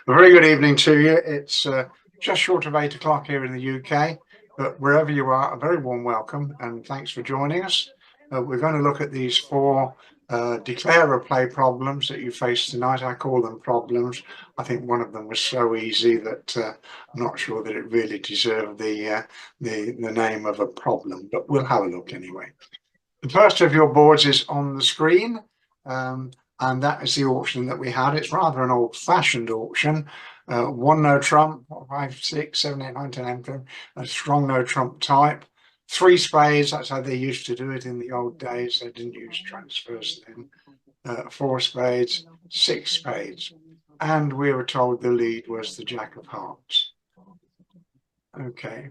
A very good evening to you. It's just short of 8 o'clock here in the UK, but wherever you are, a very warm welcome and thanks for joining us. We're going to look at these four declare a play problems that you face tonight. I call them problems. I think one of them was so easy that I'm not sure that it really deserved the name of a problem, but we'll have a look anyway. The first of your boards is on the screen. And that is the auction that we had. It's rather an old-fashioned auction. One no trump, 5, 6, 7, 8, 9, 10, 11, a strong no trump type. 3 spades, that's how they used to do it in the old days. They didn't use transfers then. 4 spades, 6 spades. And we were told the lead was the Jack of Hearts. Okay.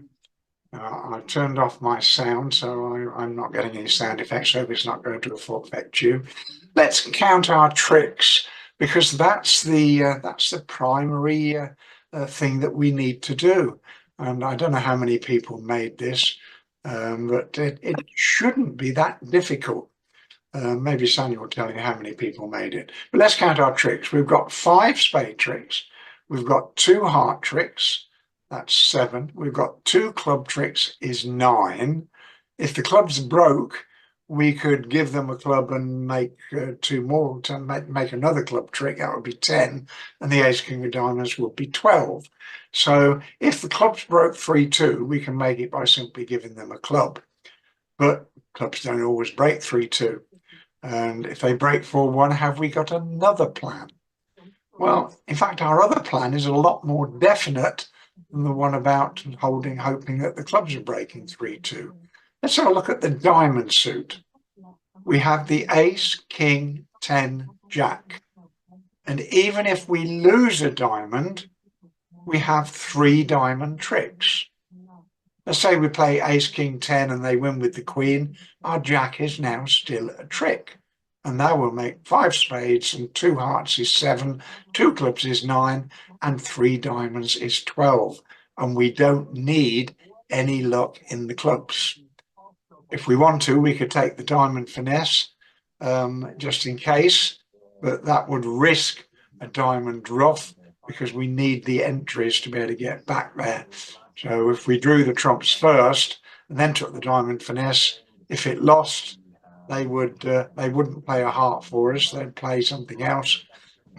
I've turned off my sound, so I'm not getting any sound effects. So it's not going to affect you. Let's count our tricks, because that's the primary thing that we need to do. And I don't know how many people made this, but it shouldn't be that difficult. Maybe Sonia will tell you how many people made it. But let's count our tricks. We've got 5 spade tricks. We've got 2 heart tricks. That's 7. We've got 2 club tricks is 9. If the club's broke, we could give them a club and make 2 more to make another club trick. That would be 10. And the ace king of diamonds would be 12. So if the club's broke 3-2, we can make it by simply giving them a club. But clubs don't always break 3-2. And if they break 4-1, have we got another plan? Well, in fact, our other plan is a lot more definite than the one about hoping that the clubs are breaking 3-2. Let's have a look at the diamond suit. We have the ace, king, 10, jack. And even if we lose a diamond, we have 3 diamond tricks. Let's say we play ace, king, 10 and they win with the queen. Our jack is now still a trick. And that will make 5 spades and 2 hearts is 7, 2 clubs is 9, and 3 diamonds is 12. And we don't need any luck in the clubs. If we want to, we could take the diamond finesse just in case, but that would risk a diamond ruff because we need the entries to be able to get back there. So if we drew the trumps first and then took the diamond finesse, if it lost, they wouldn't play a heart for us. They'd play something else,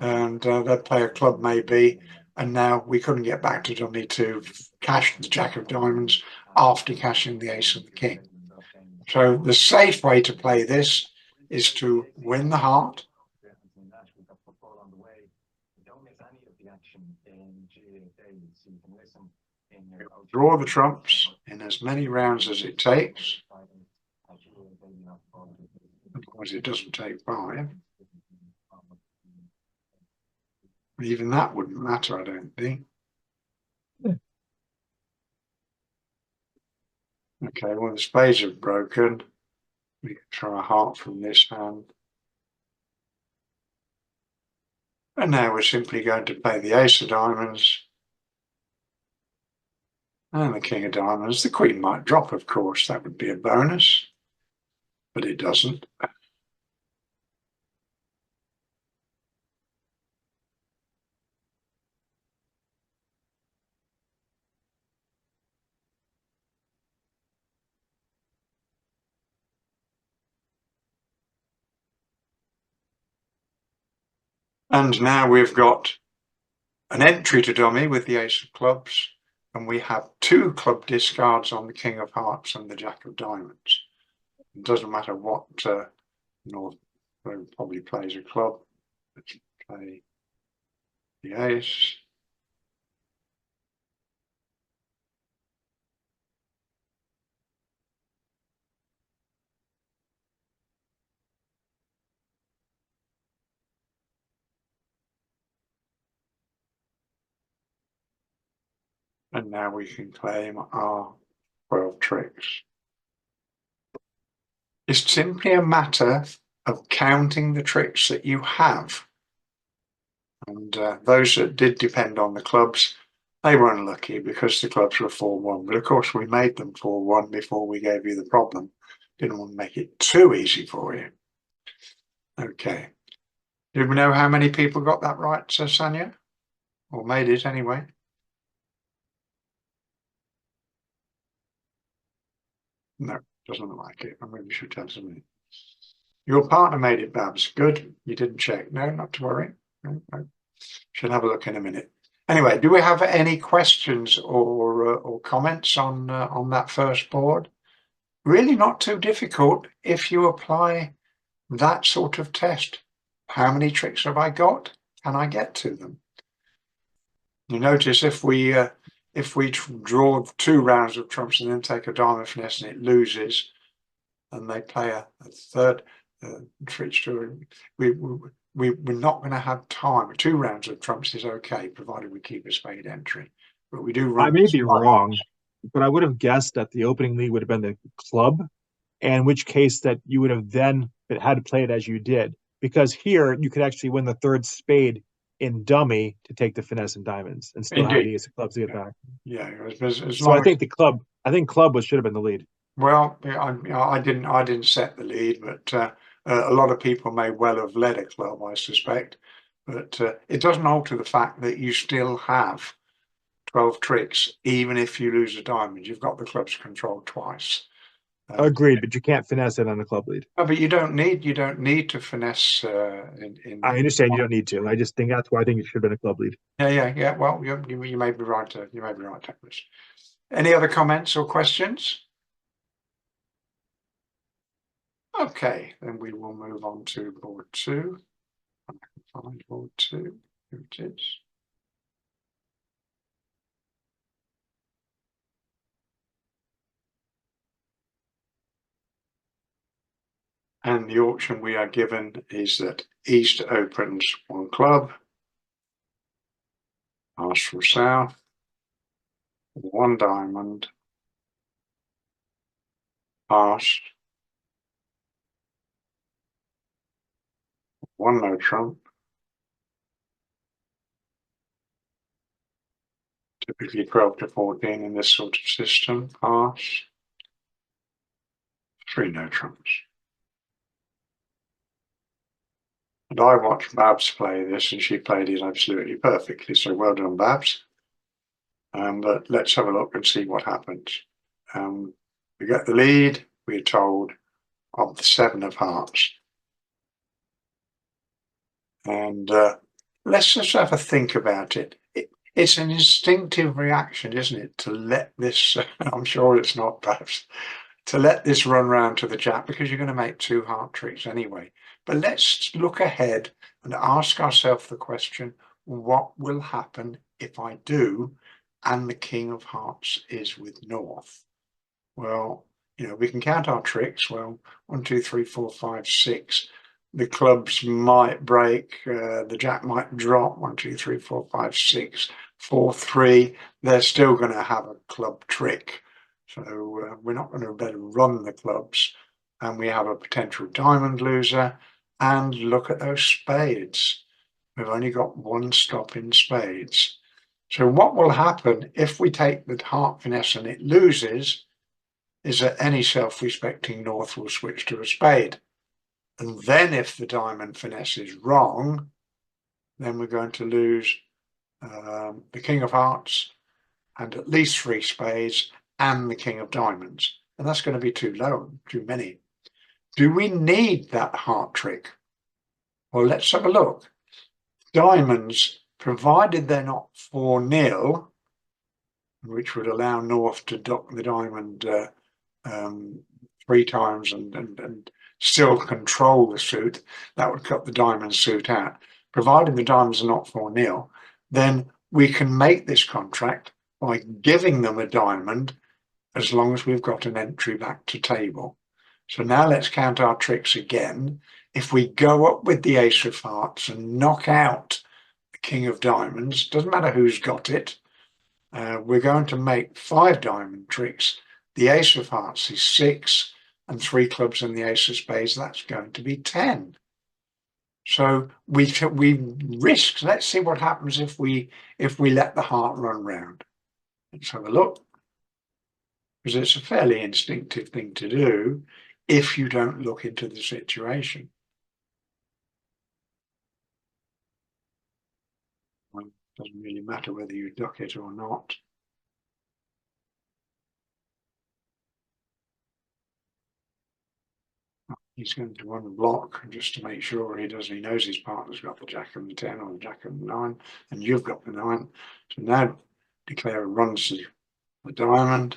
and they'd play a club maybe. And now we couldn't get back to dummy to cash the jack of diamonds after cashing the ace of the king. So the safe way to play this is to win the heart, draw the trumps in as many rounds as it takes. Otherwise it doesn't take 5. Even that wouldn't matter, I don't think. Okay, well, the spades are broken. We can throw a heart from this hand. And now we're simply going to play the ace of diamonds and the king of diamonds. The queen might drop, of course. That would be a bonus, but it doesn't. And now we've got an entry to dummy with the ace of clubs, and we have 2 club discards on the king of hearts and the jack of diamonds. It doesn't matter what North probably plays a club. Let's play the ace. And now we can claim our 12 tricks. It's simply a matter of counting the tricks that you have. And those that did depend on the clubs, they were unlucky because the clubs were 4-1. But of course, we made them 4-1 before we gave you the problem. Didn't want to make it too easy for you. Okay. Do we know how many people got that right, Sonia? or made it anyway. No, doesn't look like it. I maybe should tell somebody. Your partner made it, Babs. Good. You didn't check. No, not to worry. No, no. Should have a look in a minute. Anyway, do we have any questions or comments on that first board? Really not too difficult if you apply that sort of test. How many tricks have I got? Can I get to them? You notice if we draw 2 rounds of trumps and then take a diamond finesse and it loses, and they play a third trick to we're not going to have time. 2 rounds of trumps is okay, provided we keep a spade entry. But we do run. I may be wrong, but I would have guessed that the opening lead would have been the club, and in which case that you would have then had to play it as you did. Because here you could actually win the 3rd spade in dummy to take the finesse and diamonds and still have the ace of clubs to get back. Yeah, as So long I think club should have been the lead. well, yeah, I didn't set the lead, but a lot of people may well have led a club, I suspect. But it doesn't alter the fact that you still have 12 tricks, even if you lose a diamond. You've got the clubs controlled twice. Agreed, but you can't finesse it on a club lead. No, but you don't need to finesse I understand you don't need to. I just think that's why I think it should have been a club lead. Yeah. Well, you may be right. You may be right, Douglas. Any other comments or questions? Okay, then we will move on to board 2. I can find board 2. Here it is. And the auction we are given is that East opens 1 club, pass from South, 1 diamond, pass, 1 no trump, typically 12 to 14 in this sort of system, pass, 3 no trumps. And I watched Babs play this, and she played it absolutely perfectly. So well done, Babs. But let's have a look and see what happens. We get the lead. We're told of the 7 of hearts. And let's just have a think about it. It's an instinctive reaction, isn't it, to let this, I'm sure it's not, perhaps, to let this run round to the jack, because you're going to make 2 heart tricks anyway. But let's look ahead and ask ourselves the question, what will happen if I do and the king of hearts is with North? Well, we can count our tricks. Well, 1, 2, 3, 4, 5, 6. The clubs might break, the jack might drop, 1, 2, 3, 4, 5, 6, 4, 3. They're still going to have a club trick. So we're not going to better run the clubs, and we have a potential diamond loser. And look at those spades. We've only got 1 stop in spades. So what will happen if we take the heart finesse and it loses is that any self-respecting North will switch to a spade. And then if the diamond finesse is wrong, then we're going to lose the king of hearts and at least 3 spades and the king of diamonds. And that's going to be too low, too many. Do we need that heart trick? Well, let's have a look. Diamonds, provided they're not 4-0, which would allow North to dock the diamond 3 times and still control the suit, that would cut the diamond suit out. Provided the diamonds are not 4-0, then we can make this contract by giving them a diamond as long as we've got an entry back to table. So now let's count our tricks again. If we go up with the ace of hearts and knock out the king of diamonds, doesn't matter who's got it, we're going to make 5 diamond tricks. The ace of hearts is 6, and 3 clubs and the ace of spades, that's going to be 10. So we risk. Let's see what happens if we let the heart run round. Let's have a look, because it's a fairly instinctive thing to do if you don't look into the situation. 1, Doesn't really matter whether you duck it or not. He's going to unblock just to make sure he knows his partner's got the jack of the 10 or the jack of the 9, and you've got the 9. So now declarer runs the diamond.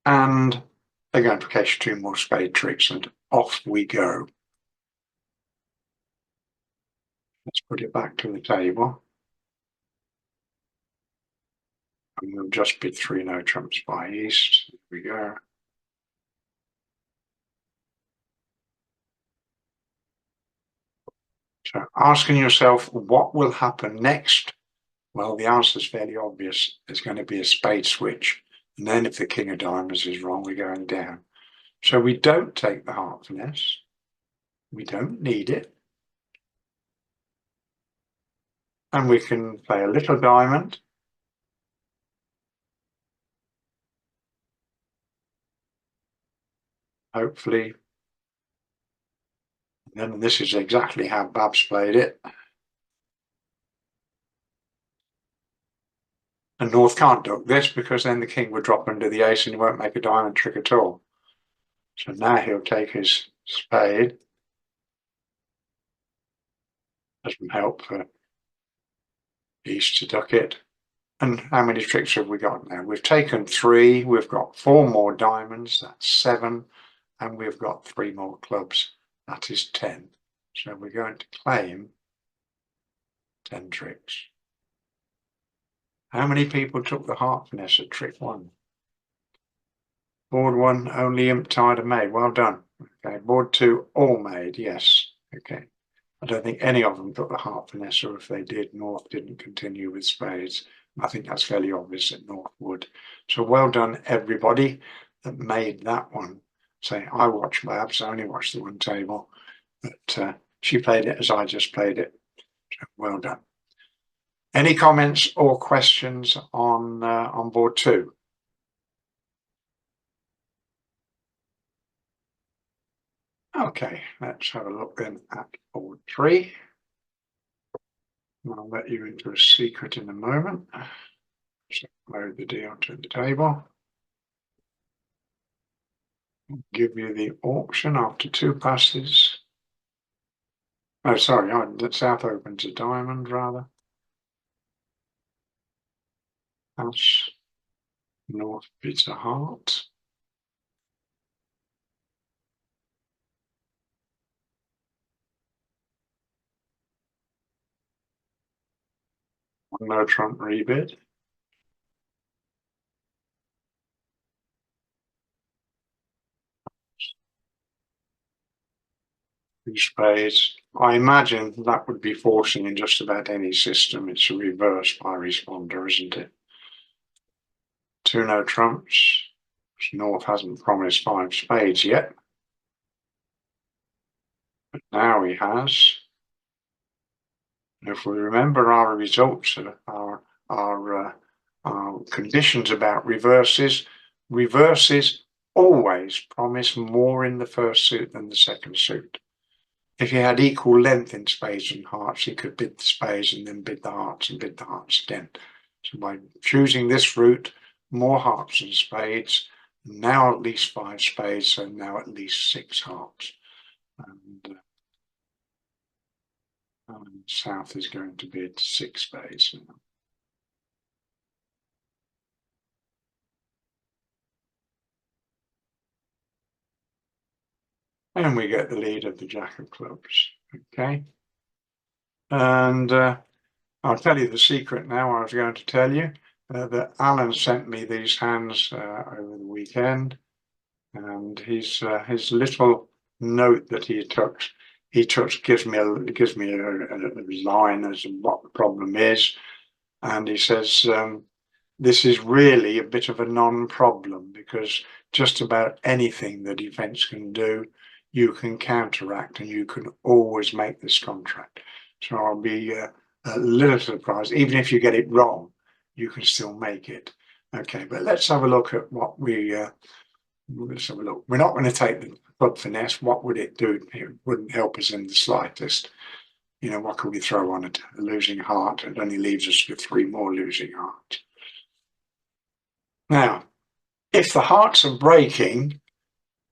And they're going to catch 2 more spade tricks, and off we go. Let's put it back to the table. And we'll just bid 3 no trumps by east. Here we go. So asking yourself, what will happen next? Well, the answer is fairly obvious. There's going to be a spade switch. And then if the king of diamonds is wrong, we're going down. So we don't take the heart finesse. We don't need it. And we can play a little diamond. Hopefully. And this is exactly how Babs played it. And North can't duck this because then the king would drop under the ace and he won't make a diamond trick at all. So now he'll take his spade. Doesn't help for East to duck it. And how many tricks have we got now? We've taken 3, we've got 4 more diamonds, that's 7, and we've got 3 more clubs, that is 10. So we're going to claim 10 tricks. How many people took the heart finesse at trick 1? Board 1, only imp, tide and maid. Well done. Okay, board 2, all made, yes. Okay. I don't think any of them took the heart finesse, or if they did, North didn't continue with spades. I think that's fairly obvious that North would. So well done, everybody that made that one. Say, I watched Babs, I only watched the one table, but she played it as I just played it. So well done. Any comments or questions on board 2? Okay, let's have a look then at board 3. I'll let you into a secret in a moment. So load the deal to the table. Give you the auction after 2 passes. Oh, sorry, the South opens a diamond rather. Pass. North bids a heart. No trump rebid. Spades. I imagine that would be forcing in just about any system. It's a reverse by responder, isn't it? 2 no trumps. North hasn't promised 5 spades yet. But now he has. If we remember our results, our conditions about reverses, reverses always promise more in the first suit than the second suit. If he had equal length in spades and hearts, he could bid the spades and then bid the hearts and bid the hearts again. So by choosing this route, more hearts and spades, now at least 5 spades, so now at least 6 hearts. And South is going to bid 6 spades now. And we get the lead of the Jack of Clubs. Okay. And I'll tell you the secret now. I was going to tell you that Alan sent me these hands over the weekend, and his little note that he took gives me a line as to what the problem is, and he says this is really a bit of a non-problem because just about anything the defense can do, you can counteract, and you can always make this contract. So I'll be a little surprised, even if you get it wrong, you can still make it. Okay, but let's have a look at what let's have a look. We're not going to take the club finesse. What would it do? It wouldn't help us in the slightest. you know, what can we throw on it? A losing heart. It only leaves us with 3 more losing hearts. Now, if the hearts are breaking,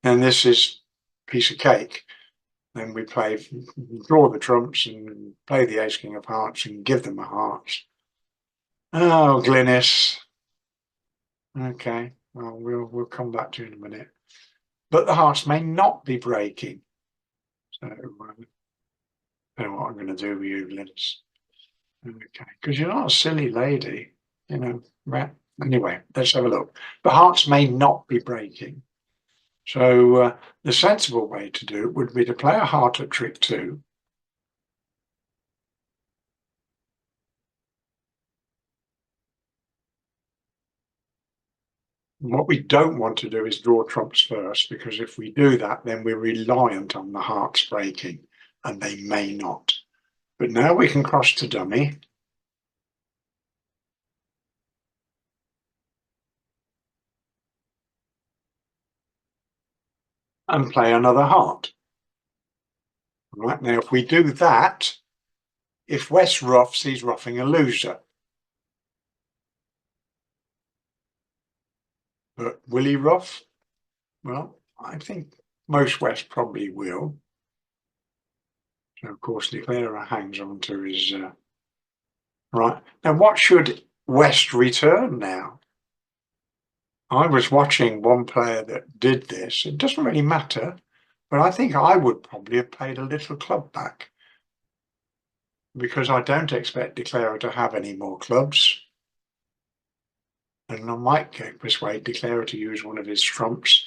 and this is a piece of cake, then we draw the trumps and play the ace king of hearts and give them a heart. Oh, Glynis. Okay, well, we'll come back to it in a minute. But the hearts may not be breaking. So I don't know what I'm going to do with you, Glynis. Okay, because you're not a silly lady, you know. Right. Anyway, let's have a look. The hearts may not be breaking. So the sensible way to do it would be to play a heart at trick 2. What we don't want to do is draw trumps first, because if we do that, then we're reliant on the hearts breaking, and they may not. But now we can cross to dummy. And play another heart. Right, now if we do that, if West ruffs, he's ruffing a loser. But will he ruff? Well, I think most West probably will. So of course Declarer hangs on to his right. Now what should West return now? I was watching one player that did this. It doesn't really matter, but I think I would probably have played a little club back, because I don't expect Declarer to have any more clubs. And I might persuade Declarer to use one of his trumps.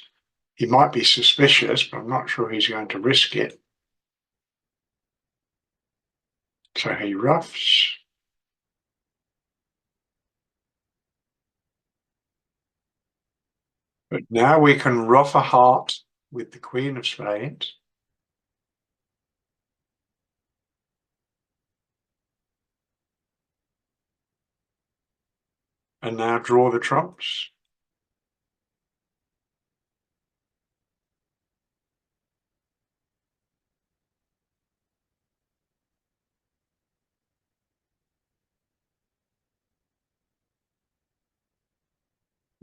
He might be suspicious, but I'm not sure he's going to risk it. So he ruffs. But now we can ruff a heart with the Queen of Spades. And now draw the trumps.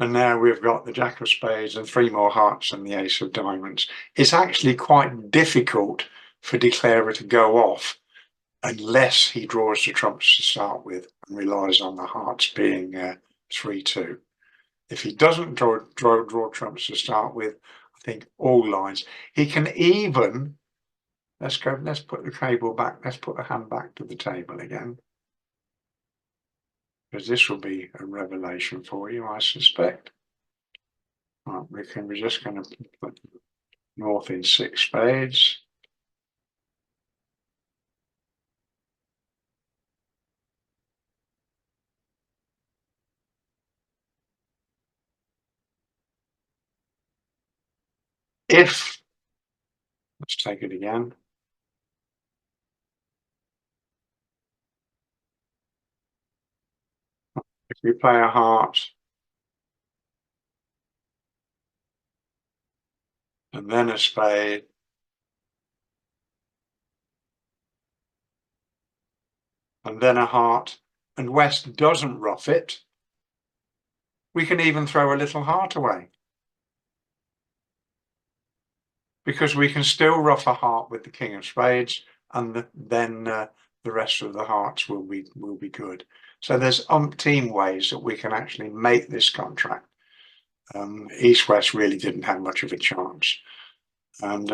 And now we've got the Jack of Spades and 3 more hearts and the Ace of Diamonds. It's actually quite difficult for Declarer to go off unless he draws the trumps to start with and relies on the hearts being 3-2. If he doesn't draw trumps to start with, I think all lines. He can even, let's put the table back, let's put the hand back to the table again, because this will be a revelation for you, I suspect. Right, we're just going to put North in 6 spades. If, let's take it again. If we play a heart and then a spade, and then a heart, and West doesn't ruff it, we can even throw a little heart away, because we can still ruff a heart with the King of Spades, and then the rest of the hearts will be good. So there's umpteen ways that we can actually make this contract. East-West really didn't have much of a chance, and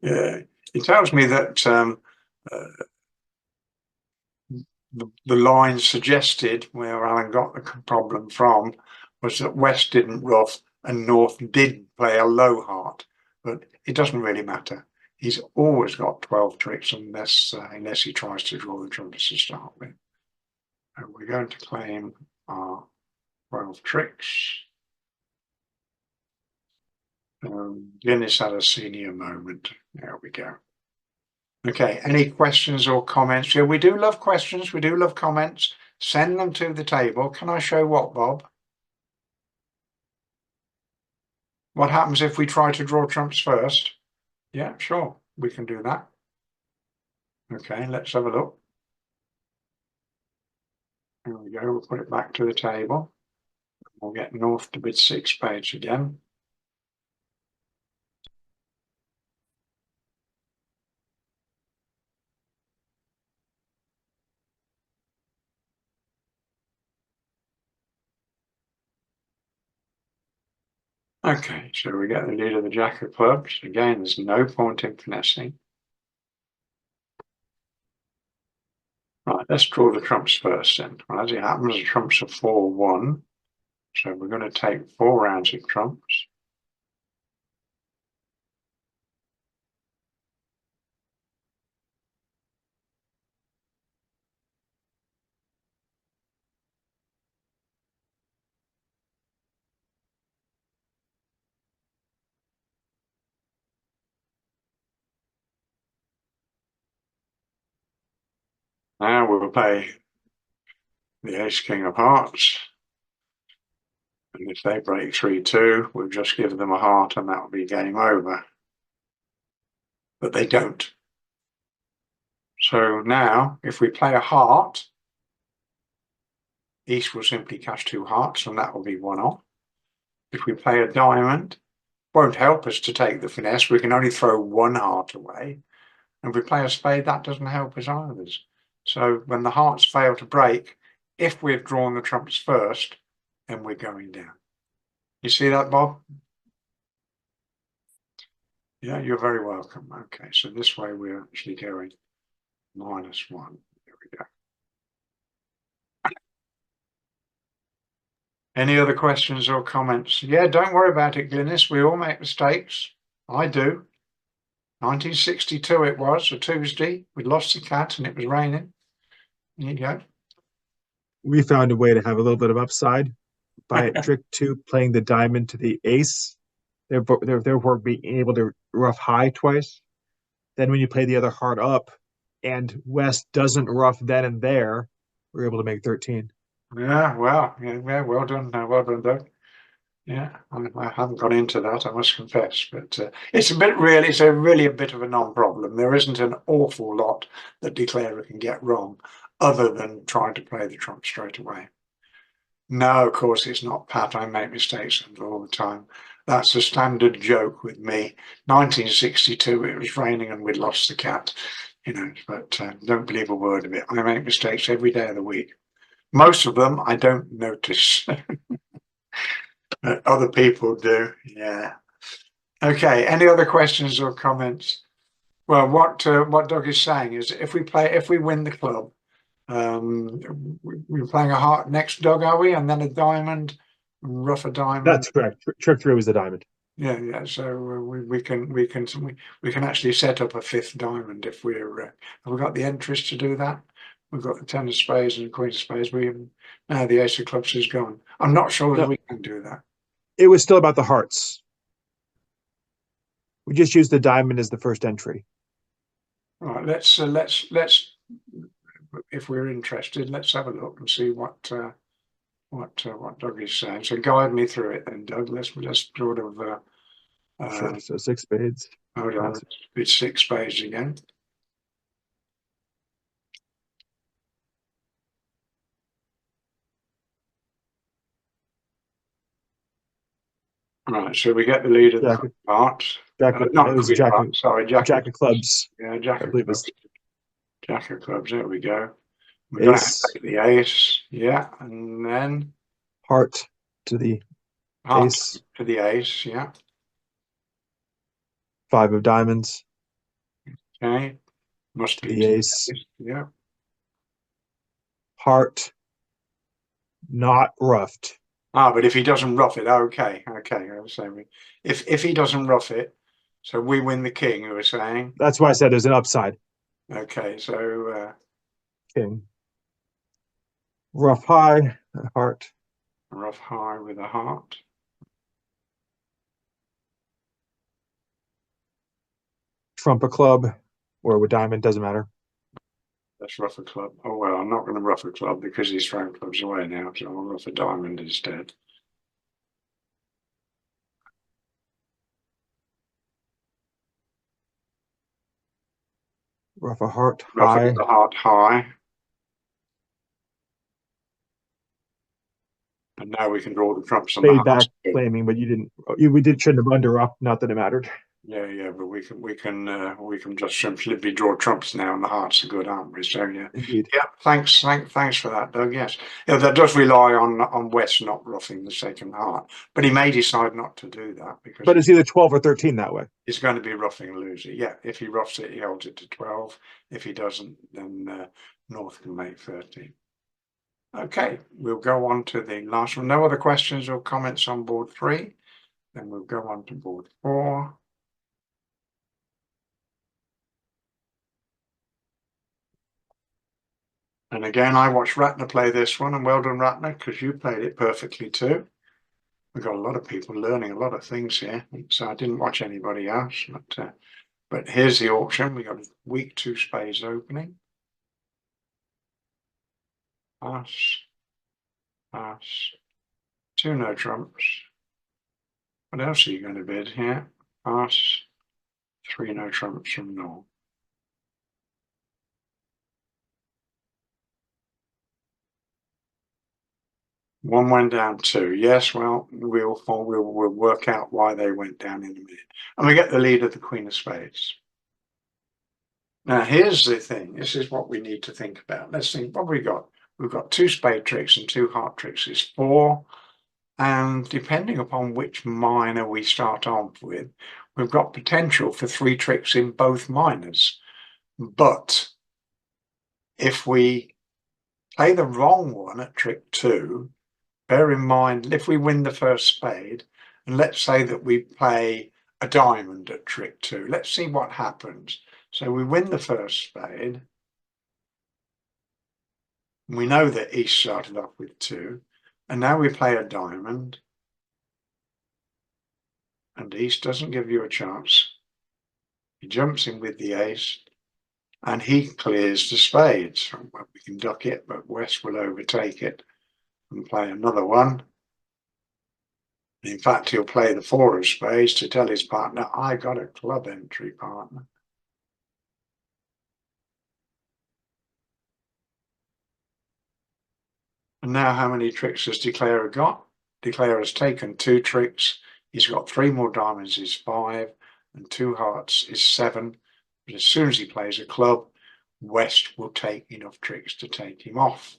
it tells me that the line suggested, where Alan got the problem from, was that West didn't ruff and North did play a low heart, but it doesn't really matter. He's always got 12 tricks unless he tries to draw the trumps to start with. And we're going to claim our 12 tricks. Dennis had a senior moment. There we go. Okay, any questions or comments? Yeah, we do love questions. We do love comments. Send them to the table. Can I show what, Bob? What happens if we try to draw trumps first? Yeah, sure, we can do that. Okay, let's have a look. There we go. We'll put it back to the table. We'll get north to bid 6 spades again. Okay, so we get the lead of the jack of clubs. Again, there's no point in finessing. Right, let's draw the trumps first then. Well, as it happens, the trumps are 4-1. So we're going to take 4 rounds of trumps. Now we'll play the ace king of hearts. And if they break 3-2, we'll just give them a heart and that will be game over. But they don't. So now, if we play a heart, East will simply cash 2 hearts and that will be 1 off. If we play a diamond, won't help us to take the finesse. We can only throw 1 heart away. And if we play a spade, that doesn't help us either. So when the hearts fail to break, if we've drawn the trumps first, then we're going down. You see that, Bob? Yeah, you're very welcome. Okay, so this way we're actually going -1. There we go. Any other questions or comments? Yeah, don't worry about it, Glynis. We all make mistakes. I do. 1962 it was, a Tuesday. We lost the cat and it was raining. There you go. We found a way to have a little bit of upside by trick 2 playing the diamond to the ace. Therefore being able to rough high twice. Then when you play the other heart up and West doesn't rough then and there, we're able to make 13. Yeah, well, yeah, well done, Doug. Yeah, I haven't gone into that, I must confess, but it's really a bit of a non-problem. There isn't an awful lot that declarer can get wrong, other than trying to play the trump straight away. No, of course it's not, Pat. I make mistakes all the time. That's a standard joke with me. 1962, it was raining and we'd lost the cat, but don't believe a word of it. I make mistakes every day of the week. Most of them I don't notice. Other people do, yeah. Okay, any other questions or comments? Well, what Doug is saying is if we win the club, we're playing a heart next, Doug, are we? And then a diamond, rough a diamond. That's correct. Trick 3 was the diamond. Yeah. So we can actually set up a 5th diamond if we're. Have we got the interest to do that? We've got the 10 of spades and the queen of spades. Now the ace of clubs is gone. I'm not sure that we can do that. It was still about the hearts. We just used the diamond as the first entry. All right, let's if we're interested, let's have a look and see what Doug is saying. So guide me through it then, Doug. Let's sort of Sure. So 6 spades. hold on, it's 6 spades again. Right, so we get the lead of the hearts. Jack of clubs. Yeah, Jack of clubs. Jack of clubs. There we go. We're going to take the ace. Yeah, and then heart to the ace. To the ace. Yeah. 5 of diamonds. Okay. Must to be the ace. Yeah. Heart not roughed. But if he doesn't rough it, okay. I was saying if he doesn't rough it, so we win the king. You were saying. That's why I said there's an upside. Okay, so king. Rough high, heart. Rough high with a heart. Trump a club, or with diamond, doesn't matter. Let's rough a club. Oh well, I'm not going to rough a club because he's throwing clubs away now, so I'll rough a diamond instead. Ruff a heart ruffing high. the heart high. And now we can draw the trumps on the Spade back hearts. flaming, but you didn't. We did shouldn't have under up. Not that it mattered. Yeah, but we can just simply draw trumps now, and the hearts are good, aren't we? So Indeed. yeah. Thanks for that, Doug. Yes, yeah, that does rely on West not ruffing the second heart, but he may decide not to do that because But it's either 12 or 13 that way. he's going to be roughing a loser. Yeah, if he roughs it, he holds it to 12. If he doesn't, then North can make 13. Okay, we'll go on to the last one. No other questions or comments on board 3. Then we'll go on to board 4. And again, I watched Ratner play this one, and well done, Ratner, because you played it perfectly too. We've got a lot of people learning a lot of things here, so I didn't watch anybody else. But here's the auction. We got a week 2 spades opening. Pass, pass, 2 no trumps. What else are you going to bid here? Pass, 3 no trumps from North. One went down 2. Yes, well, we'll work out why they went down in a minute. And we get the lead of the Queen of Spades. Now, here's the thing. This is what we need to think about. Let's think, what have we got? We've got 2 spade tricks and 2 heart tricks. It's 4. And depending upon which minor we start off with, we've got potential for 3 tricks in both minors. But if we play the wrong one at trick 2, bear in mind, if we win the first spade, and let's say that we play a diamond at trick 2, let's see what happens. So we win the first spade. We know that East started off with 2, and now we play a diamond, and East doesn't give you a chance. He jumps in with the ace, and he clears the spades. Well, we can duck it, but West will overtake it and play another one. In fact, he'll play the 4 of spades to tell his partner, I got a club entry, partner. And now how many tricks has Declarer got? Declarer has taken 2 tricks. He's got 3 more diamonds is 5, and 2 hearts is 7. But as soon as he plays a club, West will take enough tricks to take him off.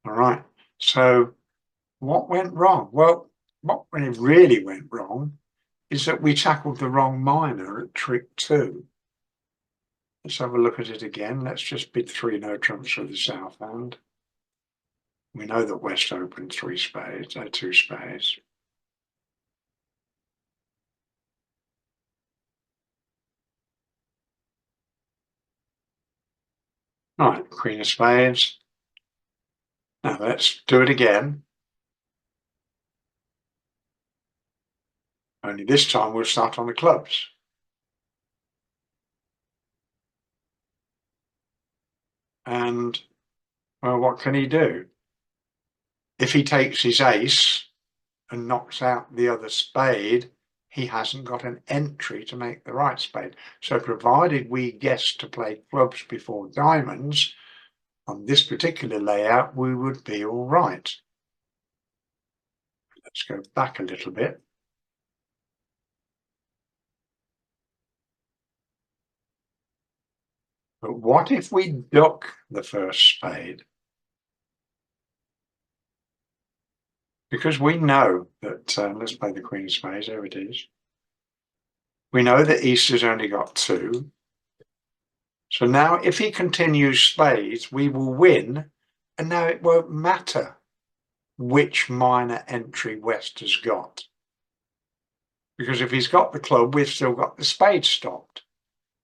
All right. So what went wrong? Well, what really went wrong is that we tackled the wrong minor at trick 2. Let's have a look at it again. Let's just bid 3 no trumps for the south hand. We know that West opened 2 spades. Right, Queen of Spades. Now let's do it again. Only this time we'll start on the clubs. And, well, what can he do? If he takes his ace and knocks out the other spade, he hasn't got an entry to make the right spade. So provided we guess to play clubs before diamonds, on this particular layout, we would be all right. Let's go back a little bit. But what if we duck the first spade? Because we know that, let's play the Queen of Spades, there it is. We know that East has only got 2. So now if he continues spades, we will win. And now it won't matter which minor entry West has got. Because if he's got the club, we've still got the spade stopped.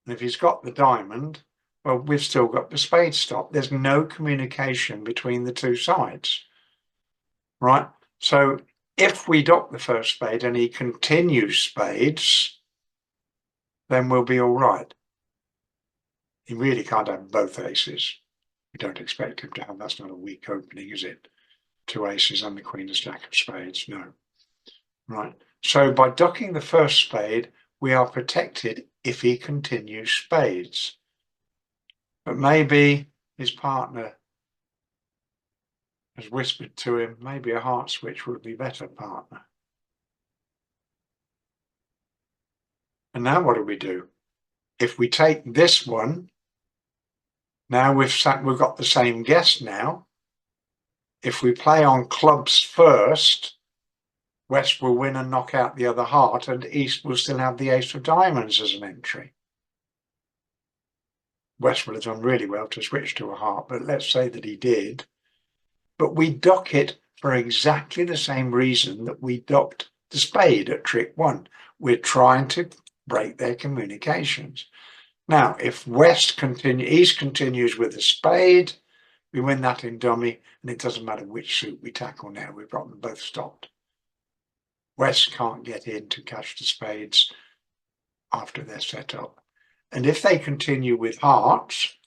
And if he's got the diamond, well, we've still got the spade stopped. There's no communication between the 2 sides, right? So if we dock the first spade and he continues spades, then we'll be all right. He really can't have both aces. We don't expect him to have, that's not a weak opening, is it? 2 aces and the Queen of stack of spades, no. Right, so by ducking the first spade, we are protected if he continues spades. but maybe his partner has whispered to him, maybe a heart switch would be better, partner. And now what do? If we take this one, now we've got the same guess now. If we play on clubs first, West will win and knock out the other heart, and East will still have the ace of diamonds as an entry. West will have done really well to switch to a heart, but let's say that he did. But we dock it for exactly the same reason that we docked the spade at trick one. We're trying to break their communications. Now, if East continues with the spade, we win that in dummy, and it doesn't matter which suit we tackle now. We've got them both stopped. West can't get in to catch the spades after they're set up. And if they continue with hearts,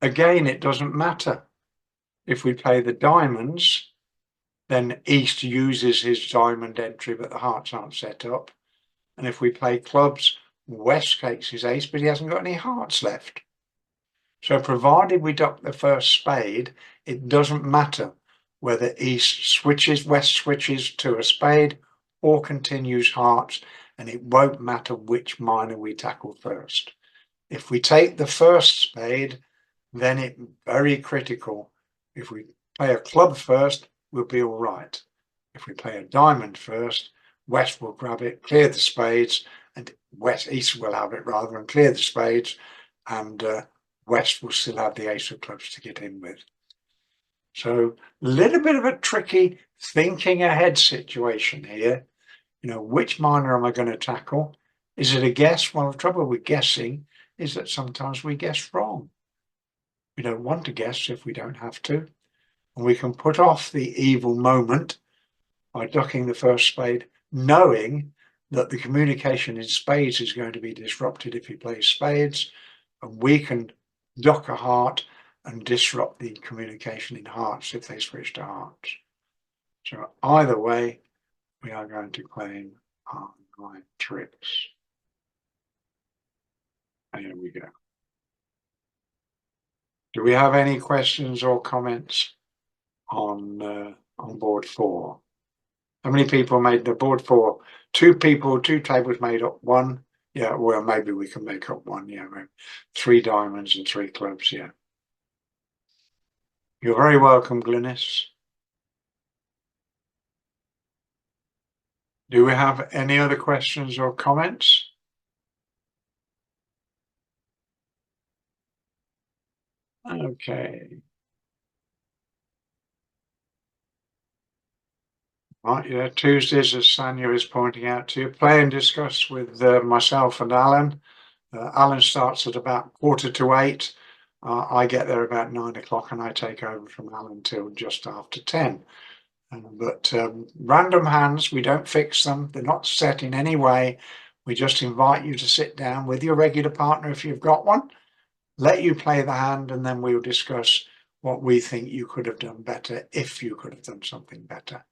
again, it doesn't matter. If we play the diamonds, then East uses his diamond entry, but the hearts aren't set up. And if we play clubs, West takes his ace, but he hasn't got any hearts left. So provided we duck the first spade, it doesn't matter whether West switches to a spade or continues hearts, and it won't matter which minor we tackle first. If we take the first spade, then it's very critical. If we play a club first, we'll be all right. If we play a diamond first, West will grab it, clear the spades, and East will have it rather, and clear the spades, and West will still have the ace of clubs to get in with. So a little bit of a tricky thinking ahead situation here. Which minor am I going to tackle? Is it a guess? Well, the trouble with guessing is that sometimes we guess wrong. We don't want to guess if we don't have to. And we can put off the evil moment by ducking the first spade, knowing that the communication in spades is going to be disrupted if he plays spades, and we can duck a heart and disrupt the communication in hearts if they switch to hearts. So either way, we are going to claim our 9 tricks. And here we go. Do we have any questions or comments on board 4? How many people made the board 4? 2 people, 2 tables made up 1. Yeah, well, maybe we can make up 1. Yeah, 3 diamonds and 3 clubs. Yeah. You're very welcome, Glynis. Do we have any other questions or comments? Okay. Right, yeah, Tuesdays, as Sanya is pointing out to you, play and discuss with myself and Alan. Alan starts at about 7:45. I get there about 9 o'clock and I take over from Alan till just after 10. But random hands, we don't fix them. They're not set in any way. We just invite you to sit down with your regular partner if you've got one, let you play the hand, and then we'll discuss what we think you could have done better if you could have done something better.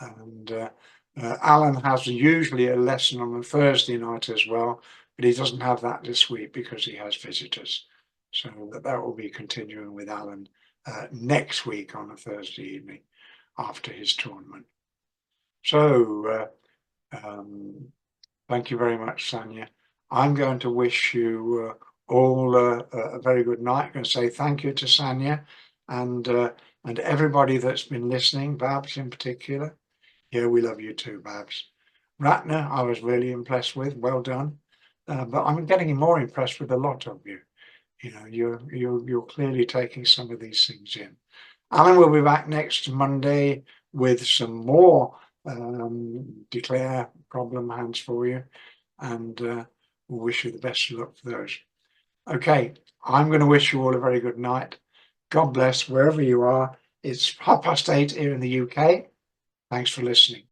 And Alan has usually a lesson on a Thursday night as well, but he doesn't have that this week because he has visitors. So that will be continuing with Alan next week on a Thursday evening after his tournament. So thank you very much, Sanya. I'm going to wish you all a very good night. I'm going to say thank you to Sanya and everybody that's been listening, Babs in particular. Yeah, we love you too, Babs. Ratner, I was really impressed with. Well done. But I'm getting more impressed with a lot of you. You're clearly taking some of these things in. Alan will be back next Monday with some more declare problem hands for you, and we'll wish you the best of luck for those. Okay, I'm going to wish you all a very good night. God bless wherever you are. It's 8:30 here in the UK. Thanks for listening.